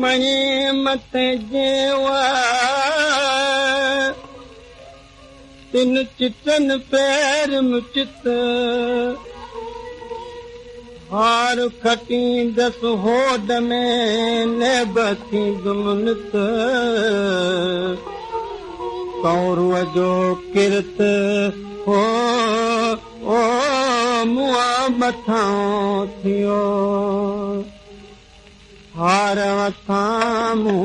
मही मथे जेवा तिन चितन पैर मुचित हार खटी दस होद में नेबथी दुमनत कौरव जो किरत हो ओ मुआ मथां थियो हार मथां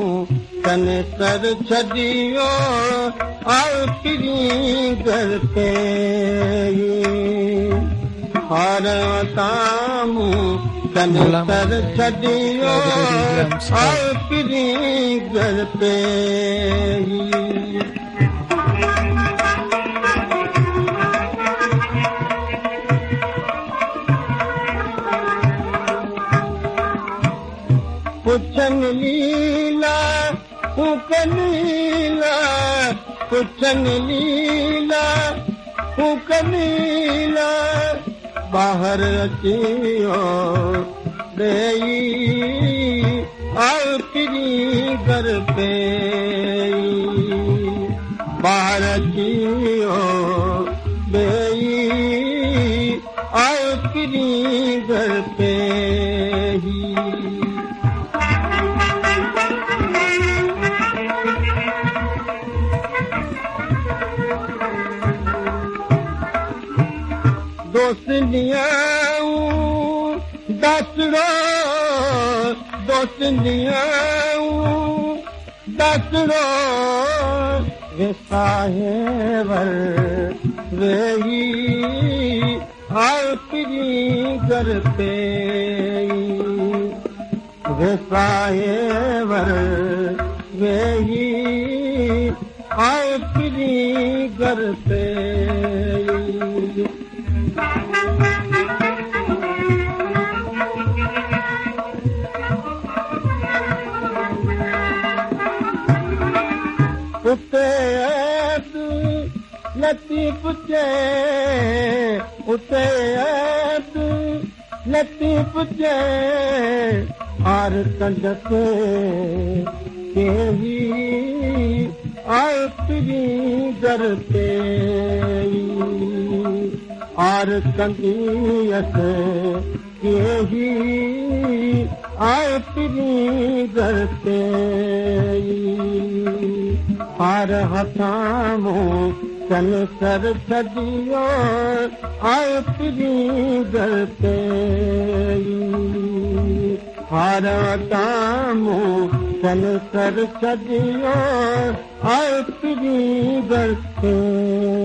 तन कर छॾियो आखिरी घर पे हार मथां तन कर छॾियो आखिरी घर पे पुछन लीला लीला पुछन लीला लीला बाहर अचियो देई आखिरी घर पे बाहर अचियो देई आखिरी घर पे दोस्तियां दसड़ो दोस्तियां दसड़ो वे साहेबर वेही आखिरी घर पे वे साहेबर वेही आखिरी घर पे उते लतीफ चे उते लतीफ चे आर कंदत केही आखिरी घर पे आर कंदीअस केही आखिरी घर पे हार हथां तन कर छॾियो आखिरी घर पे हार हथां तन कर छॾियो आखिरी घर पे